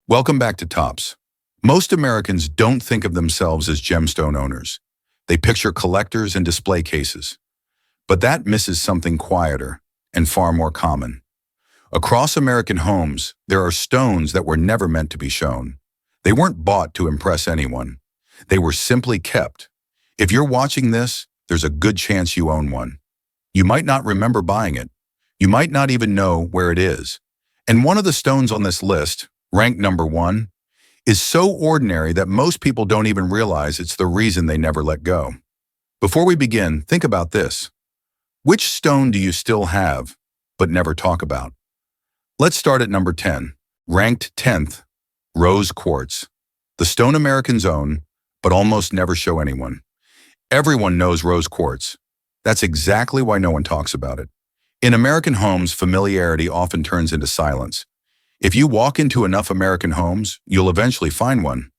Welcome back to Tops. Most Americans don't think of themselves as gemstone owners. They picture collectors and display cases. But that misses something quieter and far more common. Across American homes, there are stones that were never meant to be shown. They weren't bought to impress anyone. They were simply kept. If you're watching this, there's a good chance you own one. You might not remember buying it. You might not even know where it is. And one of the stones on this list, ranked number 1, is so ordinary that most people don't even realize it's the reason they never let go. Before we begin, think about this. Which stone do you still have, but never talk about? Let's start at number 10, ranked 10th, rose quartz. The stone Americans own, but almost never show anyone. Everyone knows rose quartz. That's exactly why no one talks about it. In American homes, familiarity often turns into silence. If you walk into enough American homes, you'll eventually find one.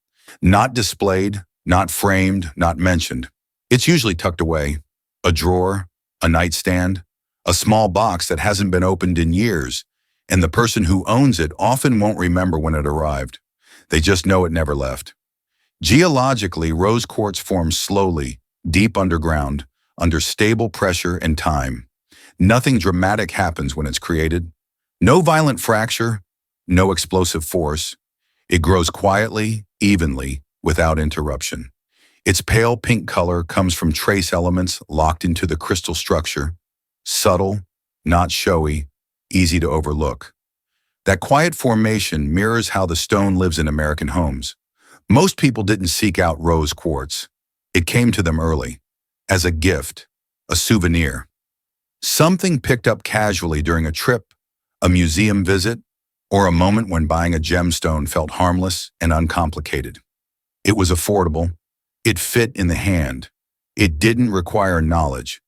Not displayed, not framed, not mentioned. It's usually tucked away. A drawer, a nightstand, a small box that hasn't been opened in years, and the person who owns it often won't remember when it arrived. They just know it never left. Geologically, rose quartz forms slowly, deep underground, under stable pressure and time. Nothing dramatic happens when it's created. No violent fracture, no explosive force. It grows quietly, evenly, without interruption. Its pale pink color comes from trace elements locked into the crystal structure. Subtle, not showy, easy to overlook. That quiet formation mirrors how the stone lives in American homes. Most people didn't seek out rose quartz. It came to them early, as a gift, a souvenir. Something picked up casually during a trip, a museum visit, or a moment when buying a gemstone felt harmless and uncomplicated. It was affordable. It fit in the hand. It didn't require knowledge.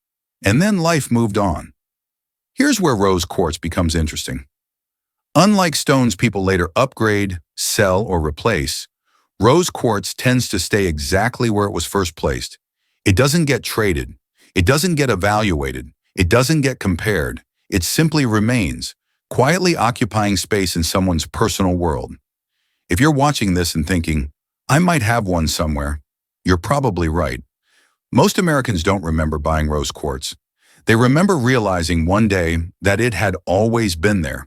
And then life moved on. Here's where rose quartz becomes interesting. Unlike stones people later upgrade, sell, or replace, rose quartz tends to stay exactly where it was first placed. It doesn't get traded. It doesn't get evaluated. It doesn't get compared. It simply remains, quietly occupying space in someone's personal world. If you're watching this and thinking, I might have one somewhere, you're probably right. Most Americans don't remember buying rose quartz. They remember realizing one day that it had always been there.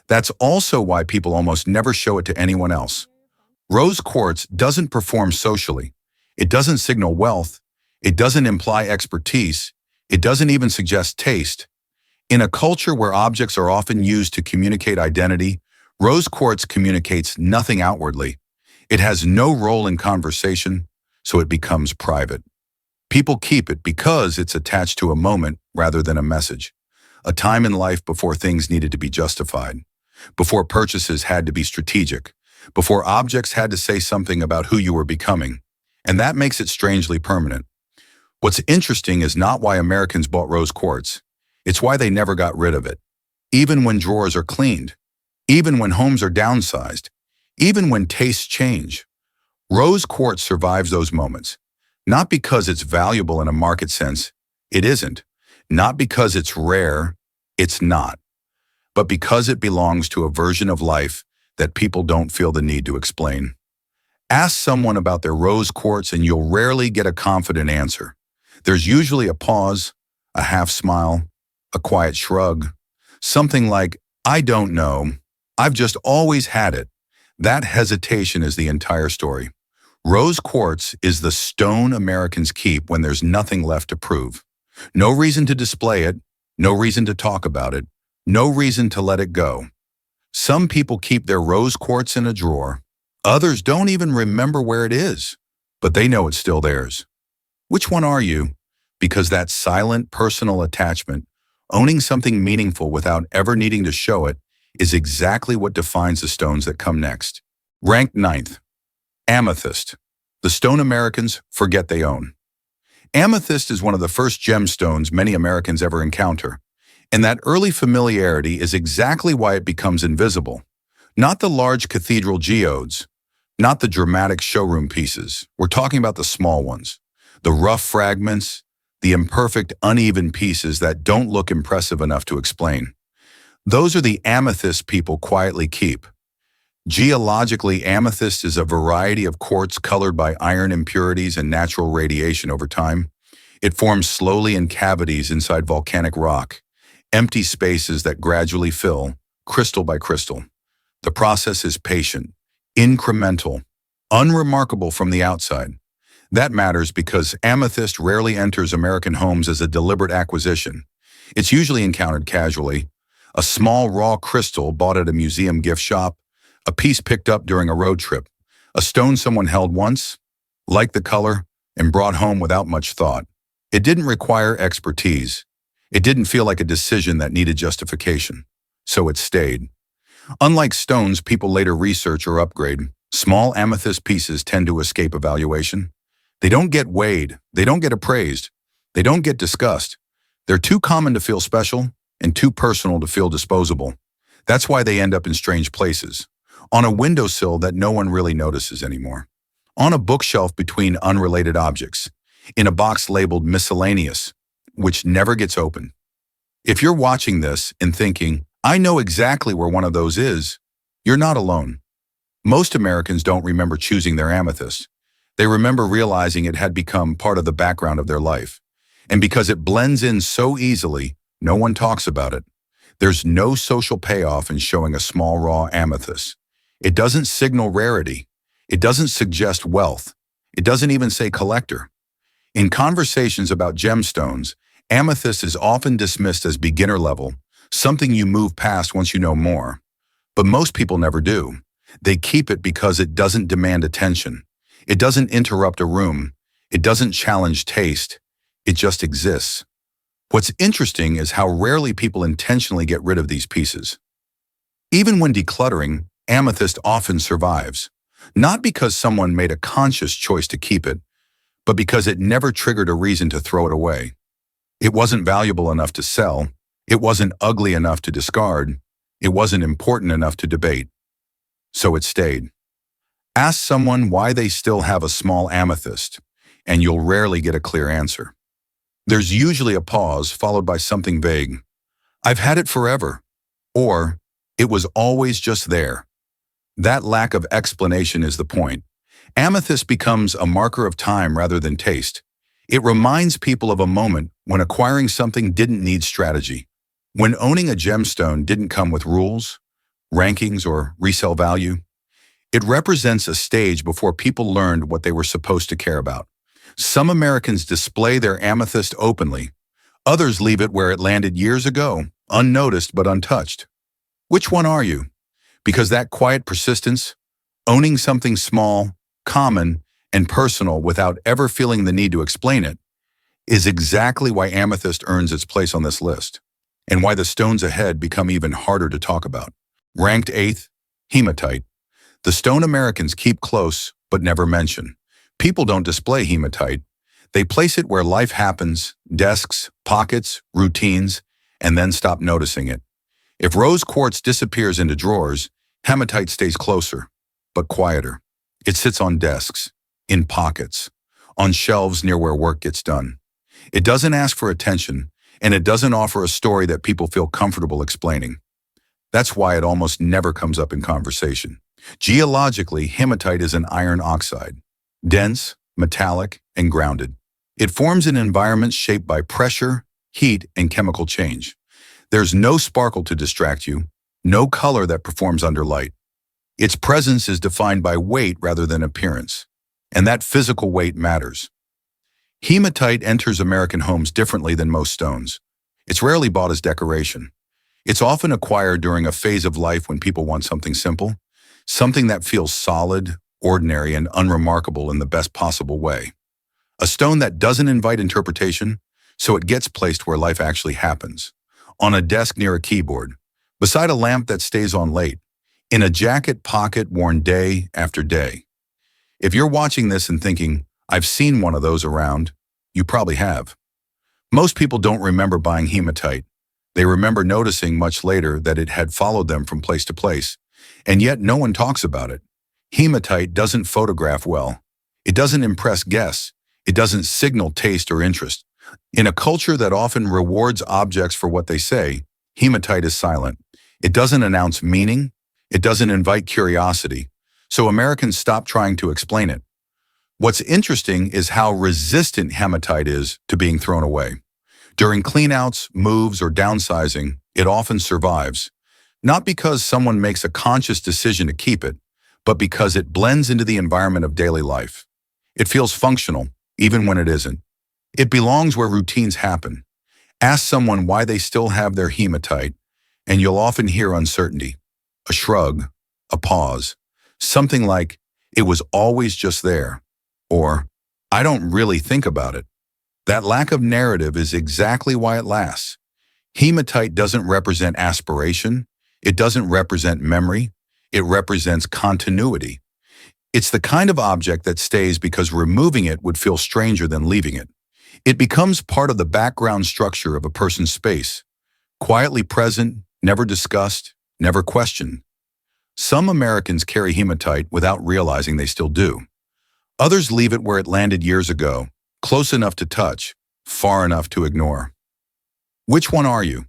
That's also why people almost never show it to anyone else. Rose quartz doesn't perform socially. It doesn't signal wealth. It doesn't imply expertise. It doesn't even suggest taste. In a culture where objects are often used to communicate identity, rose quartz communicates nothing outwardly. It has no role in conversation, so it becomes private. People keep it because it's attached to a moment rather than a message. A time in life before things needed to be justified, before purchases had to be strategic, before objects had to say something about who you were becoming. And that makes it strangely permanent. What's interesting is not why Americans bought rose quartz. It's why they never got rid of it. Even when drawers are cleaned, even when homes are downsized, even when tastes change, rose quartz survives those moments. Not because it's valuable in a market sense, it isn't. Not because it's rare, it's not. But because it belongs to a version of life that people don't feel the need to explain. Ask someone about their rose quartz and you'll rarely get a confident answer. There's usually a pause, a half smile, a quiet shrug, something like, I don't know, I've just always had it. That hesitation is the entire story. Rose quartz is the stone Americans keep when there's nothing left to prove. No reason to display it, no reason to talk about it, no reason to let it go. Some people keep their rose quartz in a drawer. Others don't even remember where it is, but they know it's still theirs. Which one are you? Because that silent, personal attachment, owning something meaningful without ever needing to show it, is exactly what defines the stones that come next. Ranked 9th, amethyst, the stone Americans forget they own. Amethyst is one of the first gemstones many Americans ever encounter, and that early familiarity is exactly why it becomes invisible. Not the large cathedral geodes, not the dramatic showroom pieces. We're talking about the small ones, the rough fragments, the imperfect, uneven pieces that don't look impressive enough to explain. Those are the amethyst people quietly keep. Geologically, amethyst is a variety of quartz colored by iron impurities and natural radiation over time. It forms slowly in cavities inside volcanic rock, empty spaces that gradually fill, crystal by crystal. The process is patient, incremental, unremarkable from the outside. That matters because amethyst rarely enters American homes as a deliberate acquisition. It's usually encountered casually, a small raw crystal bought at a museum gift shop, a piece picked up during a road trip, a stone someone held once, liked the color, and brought home without much thought. It didn't require expertise. It didn't feel like a decision that needed justification. So it stayed. Unlike stones people later research or upgrade, small amethyst pieces tend to escape evaluation. They don't get weighed, they don't get appraised, they don't get discussed. They're too common to feel special and too personal to feel disposable. That's why they end up in strange places. On a windowsill that no one really notices anymore. On a bookshelf between unrelated objects. In a box labeled miscellaneous, which never gets opened. If you're watching this and thinking, I know exactly where one of those is, you're not alone. Most Americans don't remember choosing their amethyst. They remember realizing it had become part of the background of their life. And because it blends in so easily, no one talks about it. There's no social payoff in showing a small raw amethyst. It doesn't signal rarity. It doesn't suggest wealth. It doesn't even say collector. In conversations about gemstones, amethyst is often dismissed as beginner level, something you move past once you know more. But most people never do. They keep it because it doesn't demand attention. It doesn't interrupt a room. It doesn't challenge taste. It just exists. What's interesting is how rarely people intentionally get rid of these pieces. Even when decluttering, amethyst often survives. Not because someone made a conscious choice to keep it, but because it never triggered a reason to throw it away. It wasn't valuable enough to sell. It wasn't ugly enough to discard. It wasn't important enough to debate. So it stayed. Ask someone why they still have a small amethyst, and you'll rarely get a clear answer. There's usually a pause followed by something vague. I've had it forever. Or, it was always just there. That lack of explanation is the point. Amethyst becomes a marker of time rather than taste. It reminds people of a moment when acquiring something didn't need strategy. When owning a gemstone didn't come with rules, rankings, or resale value. It represents a stage before people learned what they were supposed to care about. Some Americans display their amethyst openly. Others leave it where it landed years ago, unnoticed but untouched. Which one are you? Because that quiet persistence, owning something small, common, and personal without ever feeling the need to explain it, is exactly why amethyst earns its place on this list, and why the stones ahead become even harder to talk about. Ranked 8th, hematite. The stone Americans keep close but never mention. People don't display hematite. They place it where life happens, desks, pockets, routines, and then stop noticing it. If rose quartz disappears into drawers, hematite stays closer, but quieter. It sits on desks, in pockets, on shelves near where work gets done. It doesn't ask for attention, and it doesn't offer a story that people feel comfortable explaining. That's why it almost never comes up in conversation. Geologically, hematite is an iron oxide, dense, metallic, and grounded. It forms in environments shaped by pressure, heat, and chemical change. There's no sparkle to distract you, no color that performs under light. Its presence is defined by weight rather than appearance, and that physical weight matters. Hematite enters American homes differently than most stones. It's rarely bought as decoration. It's often acquired during a phase of life when people want something simple, something that feels solid, ordinary, and unremarkable in the best possible way. A stone that doesn't invite interpretation, so it gets placed where life actually happens. On a desk near a keyboard, beside a lamp that stays on late, in a jacket pocket worn day after day. If you're watching this and thinking, I've seen one of those around, you probably have. Most people don't remember buying hematite. They remember noticing much later that it had followed them from place to place, and yet no one talks about it. Hematite doesn't photograph well. It doesn't impress guests. It doesn't signal taste or interest. In a culture that often rewards objects for what they say, hematite is silent. It doesn't announce meaning. It doesn't invite curiosity, so Americans stop trying to explain it. What's interesting is how resistant hematite is to being thrown away. During cleanouts, moves, or downsizing, it often survives, not because someone makes a conscious decision to keep it, but because it blends into the environment of daily life. It feels functional, even when it isn't. It belongs where routines happen. Ask someone why they still have their hematite, and you'll often hear uncertainty, a shrug, a pause, something like, "It was always just there," or "I don't really think about it." That lack of narrative is exactly why it lasts. Hematite doesn't represent aspiration. It doesn't represent memory. It represents continuity. It's the kind of object that stays because removing it would feel stranger than leaving it. It becomes part of the background structure of a person's space, quietly present, never discussed, never questioned. Some Americans carry hematite without realizing they still do. Others leave it where it landed years ago, close enough to touch, far enough to ignore. Which one are you?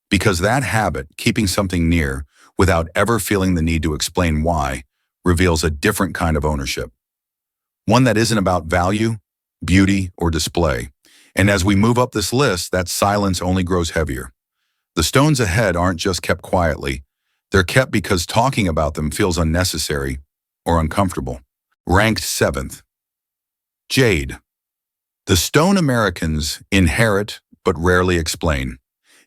Because that habit, keeping something near, without ever feeling the need to explain why, reveals a different kind of ownership. One that isn't about value, beauty, or display. And as we move up this list, that silence only grows heavier. The stones ahead aren't just kept quietly. They're kept because talking about them feels unnecessary or uncomfortable. Ranked 7th. Jade. The stone Americans inherit but rarely explain.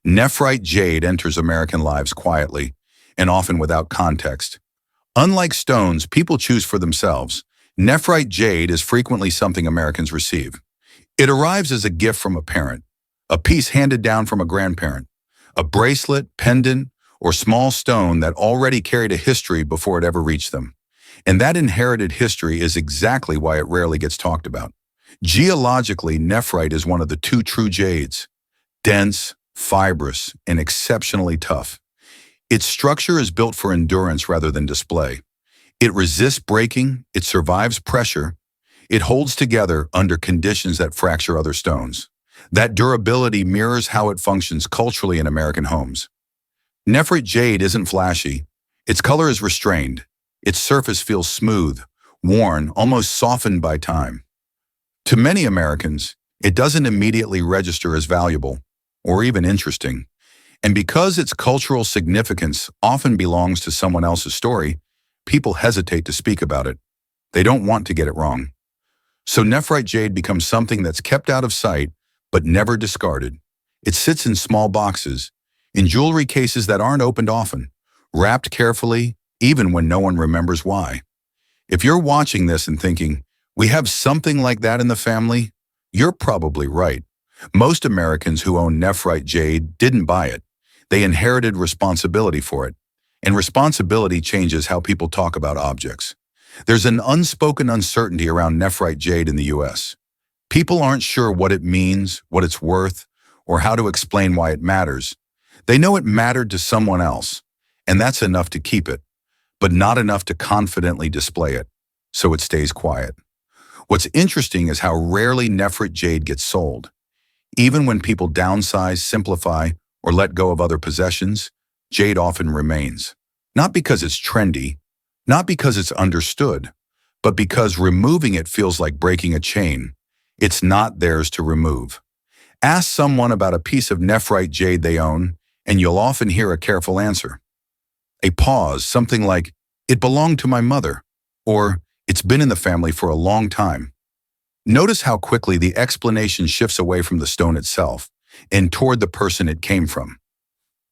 Nephrite jade enters American lives quietly and often without context. Unlike stones people choose for themselves, nephrite jade is frequently something Americans receive. It arrives as a gift from a parent, a piece handed down from a grandparent, a bracelet, pendant, or small stone that already carried a history before it ever reached them. And that inherited history is exactly why it rarely gets talked about. Geologically, nephrite is one of the two true jades, dense, fibrous, and exceptionally tough. Its structure is built for endurance rather than display. It resists breaking, it survives pressure, it holds together under conditions that fracture other stones. That durability mirrors how it functions culturally in American homes. Nephrite jade isn't flashy. Its color is restrained. Its surface feels smooth, worn, almost softened by time. To many Americans, it doesn't immediately register as valuable or even interesting. And because its cultural significance often belongs to someone else's story, people hesitate to speak about it. They don't want to get it wrong. So nephrite jade becomes something that's kept out of sight but never discarded. It sits in small boxes, in jewelry cases that aren't opened often, wrapped carefully, even when no one remembers why. If you're watching this and thinking, "We have something like that in the family," you're probably right. Most Americans who own nephrite jade didn't buy it. They inherited responsibility for it. And responsibility changes how people talk about objects. There's an unspoken uncertainty around nephrite jade in the US. People aren't sure what it means, what it's worth, or how to explain why it matters. They know it mattered to someone else, and that's enough to keep it, but not enough to confidently display it, so it stays quiet. What's interesting is how rarely nephrite jade gets sold. Even when people downsize, simplify, or let go of other possessions, jade often remains. Not because it's trendy, not because it's understood, but because removing it feels like breaking a chain. It's not theirs to remove. Ask someone about a piece of nephrite jade they own, and you'll often hear a careful answer. A pause, something like, "It belonged to my mother," or "It's been in the family for a long time." Notice how quickly the explanation shifts away from the stone itself and toward the person it came from.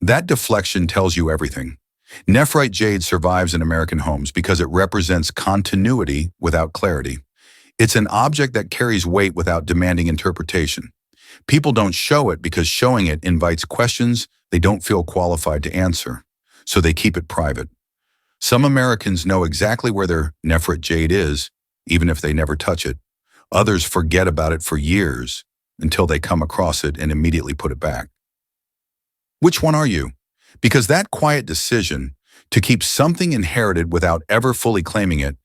That deflection tells you everything. Nephrite jade survives in American homes because it represents continuity without clarity. It's an object that carries weight without demanding interpretation. People don't show it because showing it invites questions they don't feel qualified to answer, so they keep it private. Some Americans know exactly where their nephrite jade is, even if they never touch it. Others forget about it for years until they come across it and immediately put it back. Which one are you? Because that quiet decision to keep something inherited without ever fully claiming it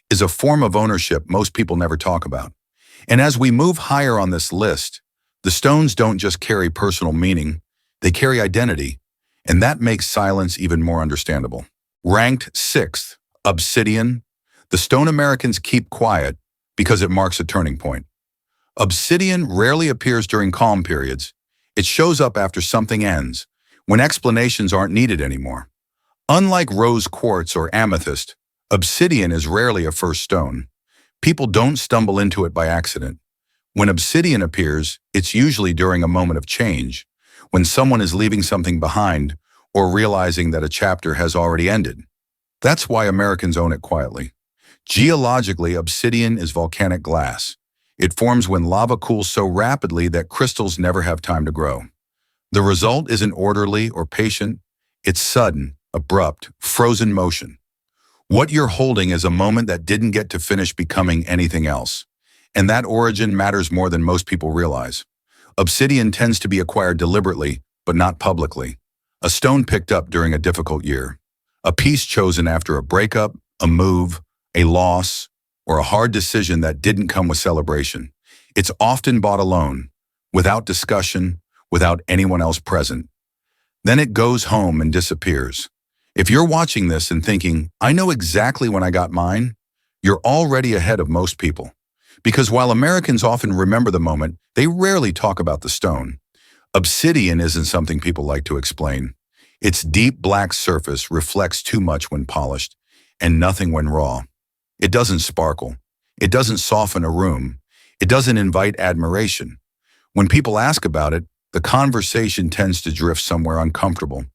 is a form of ownership most people never talk about. And as we move higher on this list, the stones don't just carry personal meaning, they carry identity, and that makes silence even more understandable. Ranked 6th, Obsidian. The stone Americans keep quiet because it marks a turning point. Obsidian rarely appears during calm periods. It shows up after something ends, when explanations aren't needed anymore. Unlike rose quartz or amethyst, obsidian is rarely a first stone. People don't stumble into it by accident. When obsidian appears, it's usually during a moment of change, when someone is leaving something behind or realizing that a chapter has already ended. That's why Americans own it quietly. Geologically, obsidian is volcanic glass. It forms when lava cools so rapidly that crystals never have time to grow. The result isn't orderly or patient. It's sudden, abrupt, frozen motion. What you're holding is a moment that didn't get to finish becoming anything else. And that origin matters more than most people realize. Obsidian tends to be acquired deliberately, but not publicly. A stone picked up during a difficult year. A piece chosen after a breakup, a move, a loss, or a hard decision that didn't come with celebration. It's often bought alone, without discussion, without anyone else present. Then it goes home and disappears. If you're watching this and thinking, I know exactly when I got mine, you're already ahead of most people. Because while Americans often remember the moment, they rarely talk about the stone. Obsidian isn't something people like to explain. Its deep black surface reflects too much when polished, and nothing when raw. It doesn't sparkle. It doesn't soften a room. It doesn't invite admiration. When people ask about it, the conversation tends to drift somewhere uncomfortable.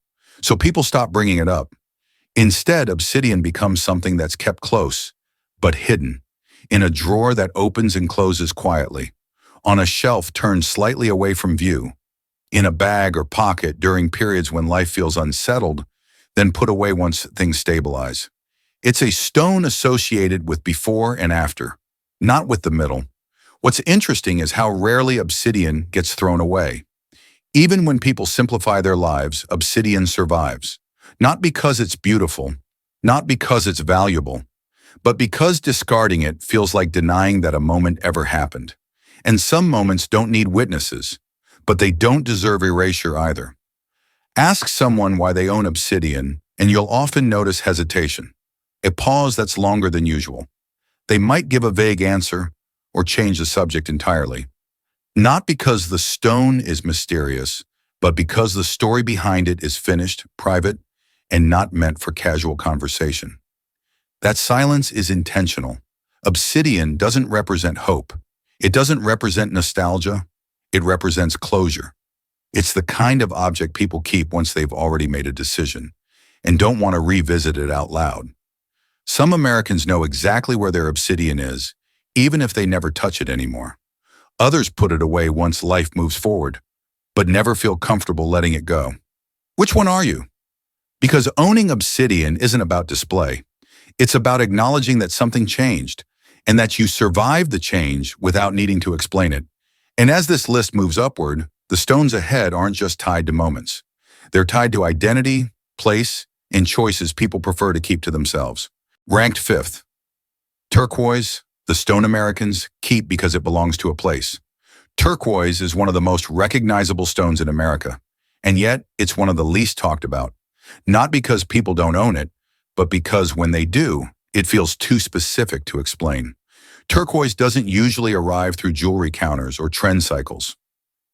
So people stop bringing it up. Instead, obsidian becomes something that's kept close, but hidden, in a drawer that opens and closes quietly, on a shelf turned slightly away from view, in a bag or pocket during periods when life feels unsettled, then put away once things stabilize. It's a stone associated with before and after, not with the middle. What's interesting is how rarely obsidian gets thrown away. Even when people simplify their lives, obsidian survives. Not because it's beautiful, not because it's valuable, but because discarding it feels like denying that a moment ever happened. And some moments don't need witnesses, but they don't deserve erasure either. Ask someone why they own obsidian, and you'll often notice hesitation, a pause that's longer than usual. They might give a vague answer or change the subject entirely. Not because the stone is mysterious, but because the story behind it is finished, private, and not meant for casual conversation. That silence is intentional. Obsidian doesn't represent hope. It doesn't represent nostalgia. It represents closure. It's the kind of object people keep once they've already made a decision and don't want to revisit it out loud. Some Americans know exactly where their obsidian is, even if they never touch it anymore. Others put it away once life moves forward, but never feel comfortable letting it go. Which one are you? Because owning obsidian isn't about display. It's about acknowledging that something changed and that you survived the change without needing to explain it. And as this list moves upward, the stones ahead aren't just tied to moments. They're tied to identity, place, and choices people prefer to keep to themselves. Ranked 5th, turquoise, the stone Americans keep because it belongs to a place. Turquoise is one of the most recognizable stones in America, and yet it's one of the least talked about. Not because people don't own it, but because when they do, it feels too specific to explain. Turquoise doesn't usually arrive through jewelry counters or trend cycles.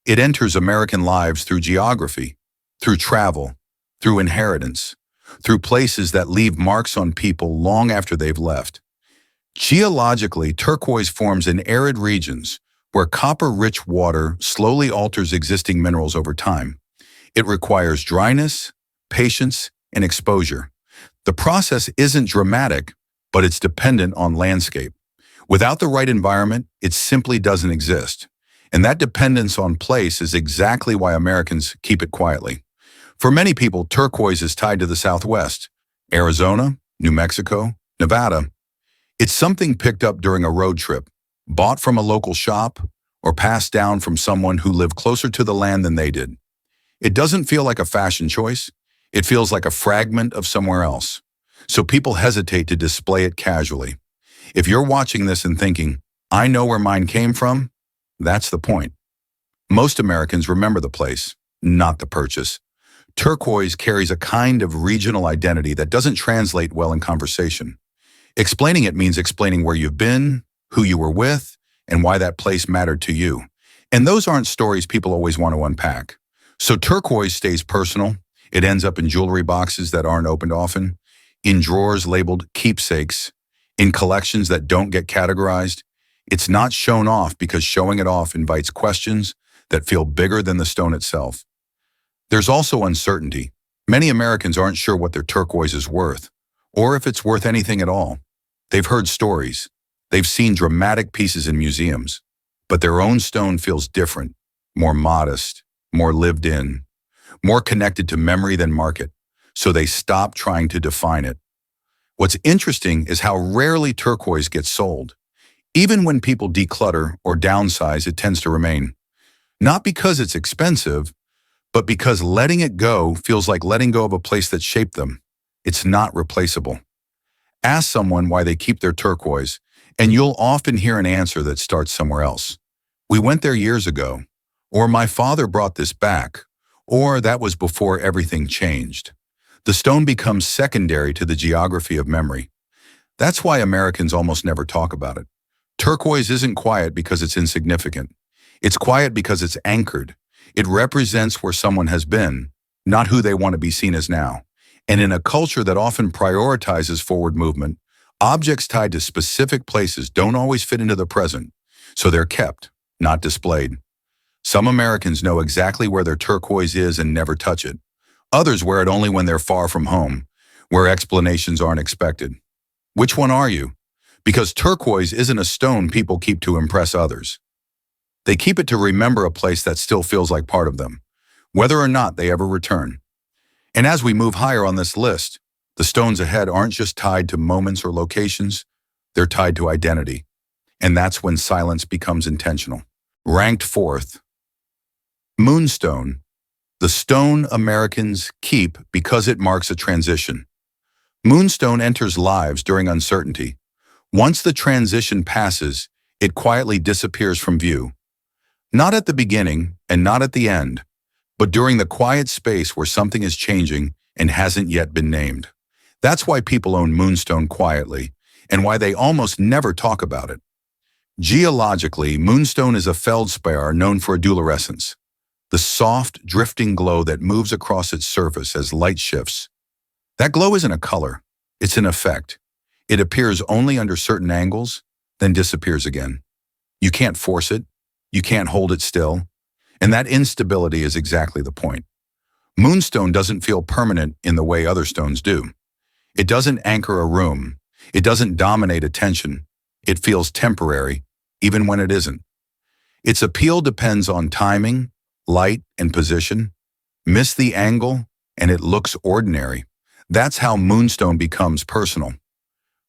It enters American lives through geography, through travel, through inheritance, through places that leave marks on people long after they've left. Geologically, turquoise forms in arid regions where copper-rich water slowly alters existing minerals over time. It requires dryness, patience, and exposure. The process isn't dramatic, but it's dependent on landscape. Without the right environment, it simply doesn't exist. And that dependence on place is exactly why Americans keep it quietly. For many people, turquoise is tied to the Southwest, Arizona, New Mexico, Nevada. It's something picked up during a road trip, bought from a local shop, or passed down from someone who lived closer to the land than they did. It doesn't feel like a fashion choice. It feels like a fragment of somewhere else. So people hesitate to display it casually. If you're watching this and thinking, I know where mine came from, that's the point. Most Americans remember the place, not the purchase. Turquoise carries a kind of regional identity that doesn't translate well in conversation. Explaining it means explaining where you've been, who you were with, and why that place mattered to you. And those aren't stories people always want to unpack. So turquoise stays personal. It ends up in jewelry boxes that aren't opened often, in drawers labeled keepsakes, in collections that don't get categorized. It's not shown off because showing it off invites questions that feel bigger than the stone itself. There's also uncertainty. Many Americans aren't sure what their turquoise is worth, or if it's worth anything at all. They've heard stories. They've seen dramatic pieces in museums, but their own stone feels different, more modest, more lived in, more connected to memory than market, so they stop trying to define it. What's interesting is how rarely turquoise gets sold. Even when people declutter or downsize, it tends to remain. Not because it's expensive, but because letting it go feels like letting go of a place that shaped them. It's not replaceable. Ask someone why they keep their turquoise, and you'll often hear an answer that starts somewhere else. We went there years ago, or my father brought this back, or that was before everything changed. The stone becomes secondary to the geography of memory. That's why Americans almost never talk about it. Turquoise isn't quiet because it's insignificant. It's quiet because it's anchored. It represents where someone has been, not who they want to be seen as now. And in a culture that often prioritizes forward movement, objects tied to specific places don't always fit into the present, so they're kept, not displayed. Some Americans know exactly where their turquoise is and never touch it. Others wear it only when they're far from home, where explanations aren't expected. Which one are you? Because turquoise isn't a stone people keep to impress others. They keep it to remember a place that still feels like part of them, whether or not they ever return. And as we move higher on this list, the stones ahead aren't just tied to moments or locations, they're tied to identity. And that's when silence becomes intentional. Ranked fourth, Moonstone, the stone Americans keep because it marks a transition. Moonstone enters lives during uncertainty. Once the transition passes, it quietly disappears from view. Not at the beginning and not at the end, but during the quiet space where something is changing and hasn't yet been named. That's why people own Moonstone quietly, and why they almost never talk about it. Geologically, Moonstone is a feldspar known for adulorescence, the soft, drifting glow that moves across its surface as light shifts. That glow isn't a color, it's an effect. It appears only under certain angles, then disappears again. You can't force it, you can't hold it still, and that instability is exactly the point. Moonstone doesn't feel permanent in the way other stones do. It doesn't anchor a room, it doesn't dominate attention, it feels temporary, even when it isn't. Its appeal depends on timing, light, and position. Miss the angle, and it looks ordinary. That's how Moonstone becomes personal.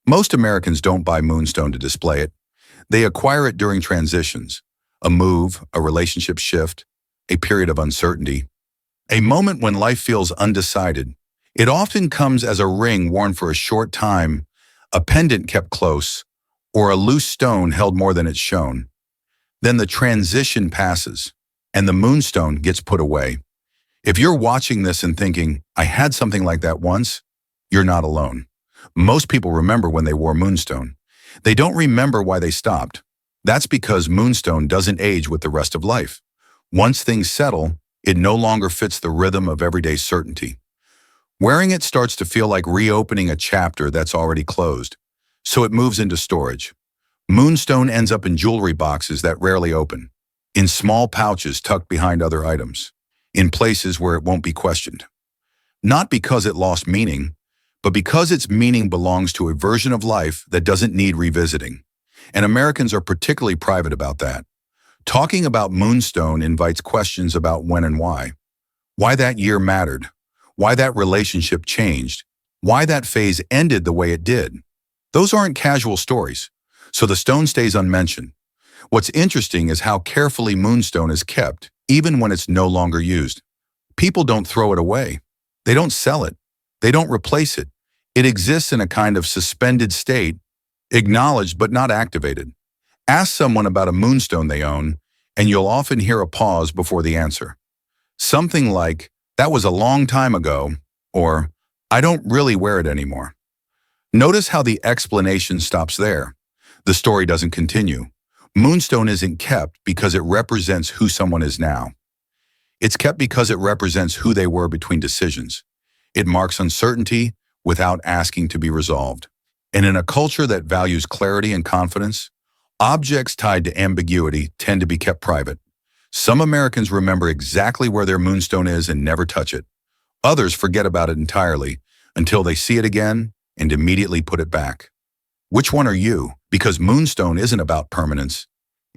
Most Americans don't buy Moonstone to display it. They acquire it during transitions, a move, a relationship shift, a period of uncertainty, a moment when life feels undecided. It often comes as a ring worn for a short time, a pendant kept close, or a loose stone held more than it's shown. Then the transition passes, and the Moonstone gets put away. If you're watching this and thinking, I had something like that once, you're not alone. Most people remember when they wore Moonstone. They don't remember why they stopped. That's because Moonstone doesn't age with the rest of life. Once things settle, it no longer fits the rhythm of everyday certainty. Wearing it starts to feel like reopening a chapter that's already closed, so it moves into storage. Moonstone ends up in jewelry boxes that rarely open, in small pouches tucked behind other items, in places where it won't be questioned. Not because it lost meaning, but because its meaning belongs to a version of life that doesn't need revisiting. And Americans are particularly private about that. Talking about Moonstone invites questions about when and why. Why that year mattered. Why that relationship changed. Why that phase ended the way it did. Those aren't casual stories, so the stone stays unmentioned. What's interesting is how carefully Moonstone is kept, even when it's no longer used. People don't throw it away. They don't sell it. They don't replace it. It exists in a kind of suspended state, acknowledged but not activated. Ask someone about a Moonstone they own, and you'll often hear a pause before the answer. Something like, "That was a long time ago," or "I don't really wear it anymore." Notice how the explanation stops there. The story doesn't continue. Moonstone isn't kept because it represents who someone is now. It's kept because it represents who they were between decisions. It marks uncertainty without asking to be resolved. And in a culture that values clarity and confidence, objects tied to ambiguity tend to be kept private. Some Americans remember exactly where their moonstone is and never touch it. Others forget about it entirely until they see it again and immediately put it back. Which one are you? Because Moonstone isn't about permanence.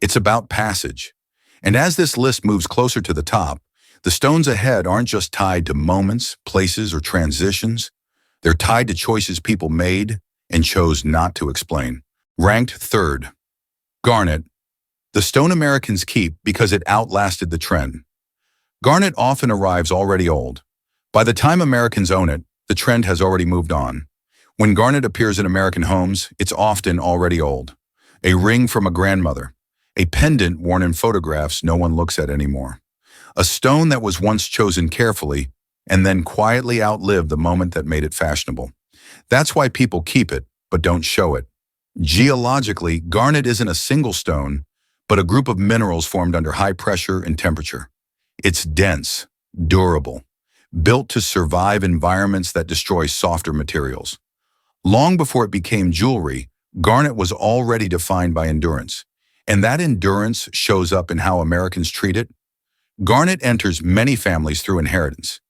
It's about passage. And as this list moves closer to the top, the stones ahead aren't just tied to moments, places, or transitions. They're tied to choices people made and chose not to explain. Ranked third, Garnet, the stone Americans keep because it outlasted the trend. Garnet often arrives already old. By the time Americans own it, the trend has already moved on. When garnet appears in American homes, it's often already old. A ring from a grandmother, a pendant worn in photographs no one looks at anymore. A stone that was once chosen carefully and then quietly outlived the moment that made it fashionable. That's why people keep it, but don't show it. Geologically, garnet isn't a single stone, but a group of minerals formed under high pressure and temperature. It's dense, durable, built to survive environments that destroy softer materials. Long before it became jewelry, garnet was already defined by endurance. And that endurance shows up in how Americans treat it. Garnet enters many families through inheritance.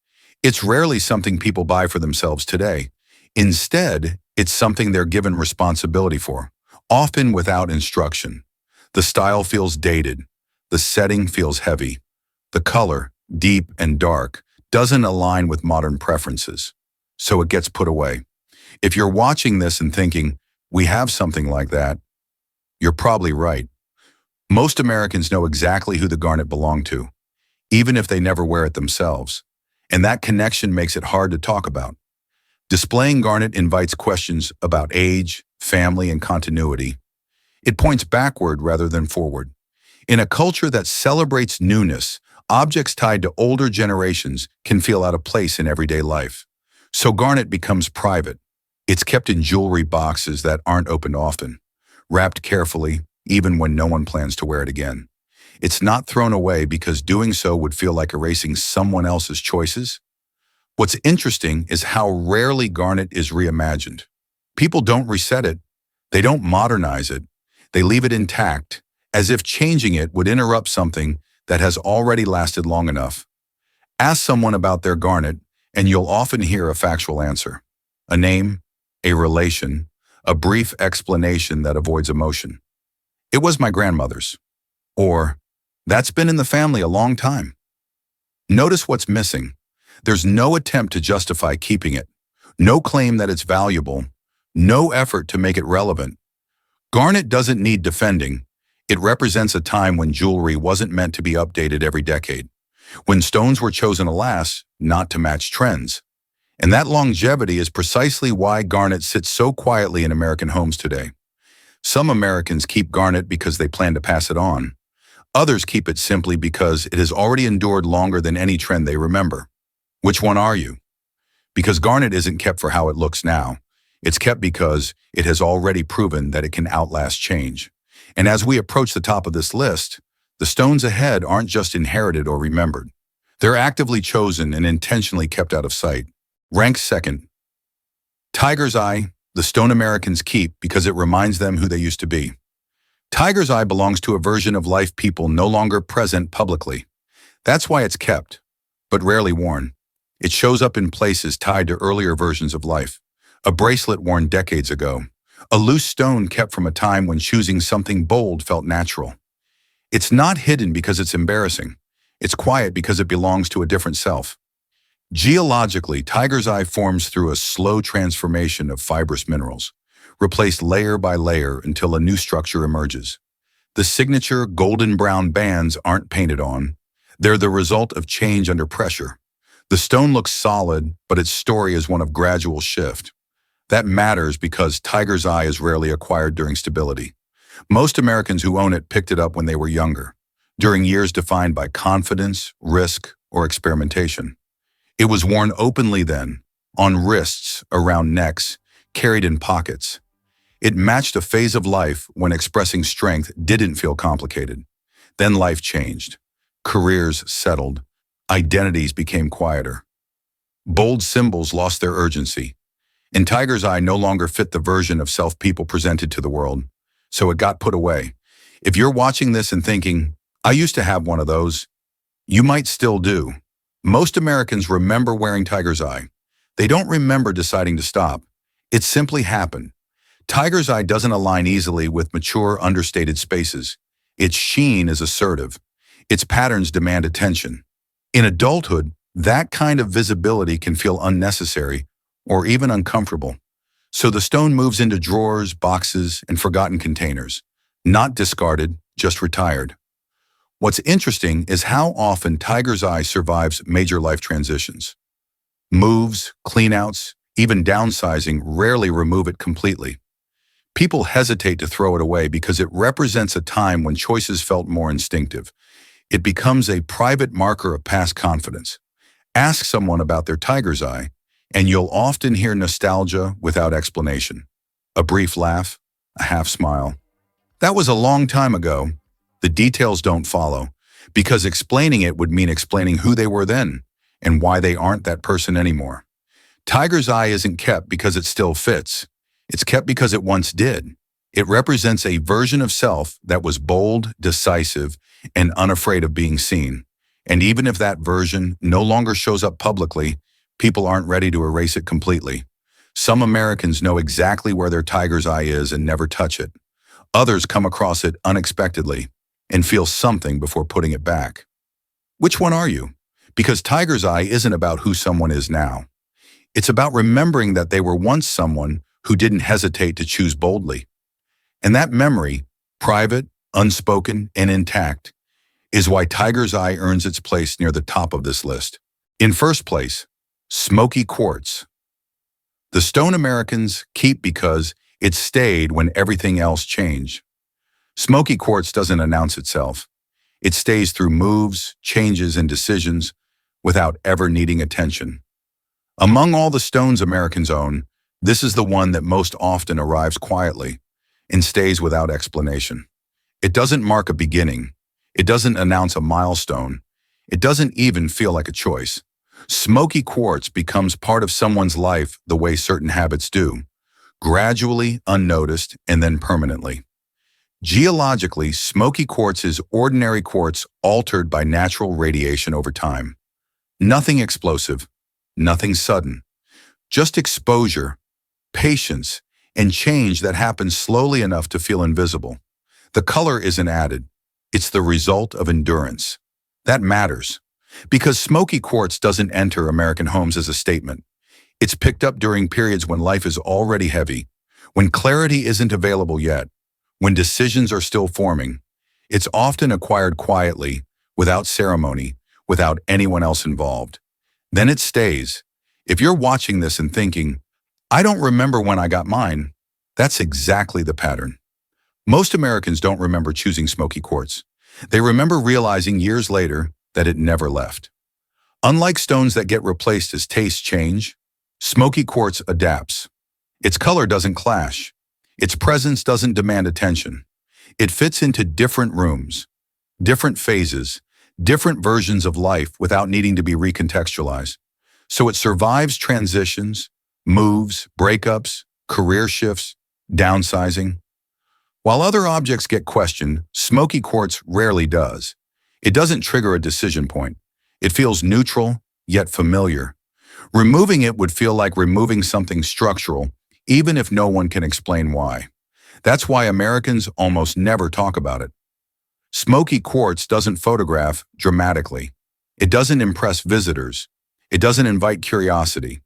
It's rarely something people buy for themselves today. Instead, it's something they're given responsibility for, often without instruction. The style feels dated. The setting feels heavy. The color, deep and dark, doesn't align with modern preferences. So it gets put away. If you're watching this and thinking, we have something like that, you're probably right. Most Americans know exactly who the garnet belonged to, even if they never wear it themselves. And that connection makes it hard to talk about. Displaying garnet invites questions about age, family, and continuity. It points backward rather than forward. In a culture that celebrates newness, objects tied to older generations can feel out of place in everyday life. So garnet becomes private. It's kept in jewelry boxes that aren't opened often, wrapped carefully, even when no one plans to wear it again. It's not thrown away because doing so would feel like erasing someone else's choices. What's interesting is how rarely garnet is reimagined. People don't reset it. They don't modernize it. They leave it intact, as if changing it would interrupt something that has already lasted long enough. Ask someone about their garnet, and you'll often hear a factual answer. A name, a relation, a brief explanation that avoids emotion. It was my grandmother's. Or, that's been in the family a long time. Notice what's missing. There's no attempt to justify keeping it, no claim that it's valuable, no effort to make it relevant. Garnet doesn't need defending. It represents a time when jewelry wasn't meant to be updated every decade, when stones were chosen to last, not to match trends. And that longevity is precisely why garnet sits so quietly in American homes today. Some Americans keep garnet because they plan to pass it on. Others keep it simply because it has already endured longer than any trend they remember. Which one are you? Because garnet isn't kept for how it looks now. It's kept because it has already proven that it can outlast change. And as we approach the top of this list, the stones ahead aren't just inherited or remembered. They're actively chosen and intentionally kept out of sight. Ranked second, Tiger's Eye, the stone Americans keep because it reminds them who they used to be. Tiger's Eye belongs to a version of life people no longer present publicly. That's why it's kept, but rarely worn. It shows up in places tied to earlier versions of life. A bracelet worn decades ago. A loose stone kept from a time when choosing something bold felt natural. It's not hidden because it's embarrassing. It's quiet because it belongs to a different self. Geologically, Tiger's Eye forms through a slow transformation of fibrous minerals, replaced layer by layer until a new structure emerges. The signature golden brown bands aren't painted on. They're the result of change under pressure. The stone looks solid, but its story is one of gradual shift. That matters because Tiger's Eye is rarely acquired during stability. Most Americans who own it picked it up when they were younger, during years defined by confidence, risk, or experimentation. It was worn openly then, on wrists, around necks, carried in pockets. It matched a phase of life when expressing strength didn't feel complicated. Then life changed. Careers settled. Identities became quieter. Bold symbols lost their urgency. And tiger's eye no longer fit the version of self people presented to the world, so it got put away. If you're watching this and thinking, I used to have one of those, you might still do. Most Americans remember wearing tiger's eye. They don't remember deciding to stop. It simply happened. Tiger's eye doesn't align easily with mature, understated spaces. Its sheen is assertive. Its patterns demand attention. In adulthood, that kind of visibility can feel unnecessary or even uncomfortable. So the stone moves into drawers, boxes, and forgotten containers. Not discarded, just retired. What's interesting is how often tiger's eye survives major life transitions. Moves, cleanouts, even downsizing rarely remove it completely. People hesitate to throw it away because it represents a time when choices felt more instinctive. It becomes a private marker of past confidence. Ask someone about their tiger's eye, and you'll often hear nostalgia without explanation. A brief laugh, a half smile. That was a long time ago. The details don't follow, because explaining it would mean explaining who they were then and why they aren't that person anymore. Tiger's eye isn't kept because it still fits. It's kept because it once did. It represents a version of self that was bold, decisive, and unafraid of being seen. And even if that version no longer shows up publicly, people aren't ready to erase it completely. Some Americans know exactly where their tiger's eye is and never touch it. Others come across it unexpectedly and feel something before putting it back. Which one are you? Because tiger's eye isn't about who someone is now. It's about remembering that they were once someone who didn't hesitate to choose boldly. And that memory, private, unspoken, and intact, is why tiger's eye earns its place near the top of this list. In first place, Smoky Quartz. The stone Americans keep because it stayed when everything else changed. Smoky Quartz doesn't announce itself. It stays through moves, changes, and decisions without ever needing attention. Among all the stones Americans own, this is the one that most often arrives quietly and stays without explanation. It doesn't mark a beginning. It doesn't announce a milestone. It doesn't even feel like a choice. Smoky Quartz becomes part of someone's life the way certain habits do, gradually, unnoticed, and then permanently. Geologically, smoky quartz is ordinary quartz altered by natural radiation over time. Nothing explosive, nothing sudden. Just exposure, patience, and change that happens slowly enough to feel invisible. The color isn't added. It's the result of endurance. That matters, because smoky quartz doesn't enter American homes as a statement. It's picked up during periods when life is already heavy, when clarity isn't available yet, when decisions are still forming. It's often acquired quietly, without ceremony, without anyone else involved. Then it stays. If you're watching this and thinking, I don't remember when I got mine, that's exactly the pattern. Most Americans don't remember choosing smoky quartz. They remember realizing years later that it never left. Unlike stones that get replaced as tastes change, smoky quartz adapts. Its color doesn't clash. Its presence doesn't demand attention. It fits into different rooms, different phases, different versions of life without needing to be recontextualized. So it survives transitions, moves, breakups, career shifts, downsizing. While other objects get questioned, smoky quartz rarely does. It doesn't trigger a decision point. It feels neutral, yet familiar. Removing it would feel like removing something structural, even if no one can explain why. That's why Americans almost never talk about it. Smoky quartz doesn't photograph dramatically. It doesn't impress visitors. It doesn't invite curiosity.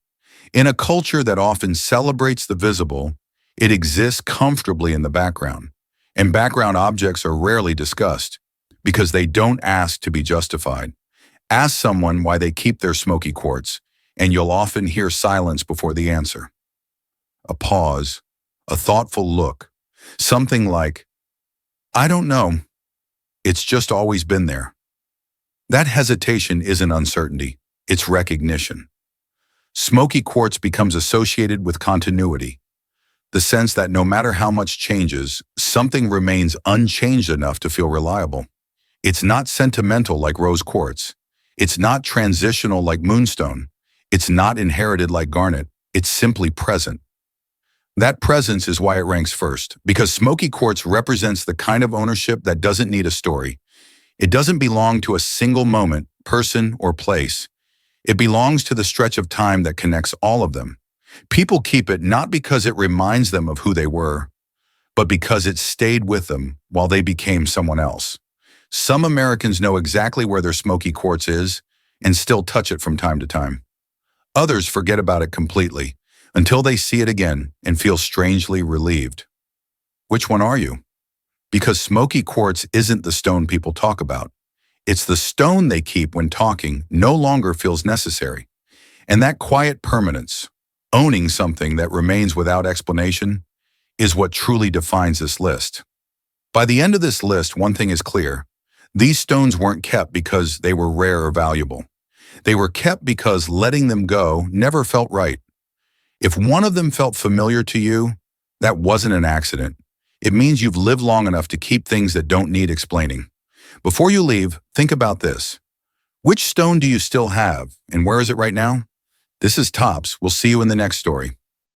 In a culture that often celebrates the visible, it exists comfortably in the background. And background objects are rarely discussed because they don't ask to be justified. Ask someone why they keep their smoky quartz, and you'll often hear silence before the answer. A pause, a thoughtful look, something like, I don't know, it's just always been there. That hesitation isn't uncertainty, it's recognition. Smoky quartz becomes associated with continuity, the sense that no matter how much changes, something remains unchanged enough to feel reliable. It's not sentimental like rose quartz. It's not transitional like Moonstone. It's not inherited like Garnet. It's simply present. That presence is why it ranks first, because smoky quartz represents the kind of ownership that doesn't need a story. It doesn't belong to a single moment, person, or place. It belongs to the stretch of time that connects all of them. People keep it not because it reminds them of who they were, but because it stayed with them while they became someone else. Some Americans know exactly where their smoky quartz is and still touch it from time to time. Others forget about it completely until they see it again and feel strangely relieved. Which one are you? Because smoky quartz isn't the stone people talk about. It's the stone they keep when talking no longer feels necessary. And that quiet permanence, owning something that remains without explanation, is what truly defines this list. By the end of this list, one thing is clear. These stones weren't kept because they were rare or valuable. They were kept because letting them go never felt right. If one of them felt familiar to you, that wasn't an accident. It means you've lived long enough to keep things that don't need explaining. Before you leave, think about this. Which stone do you still have, and where is it right now? This is Tops. We'll see you in the next story.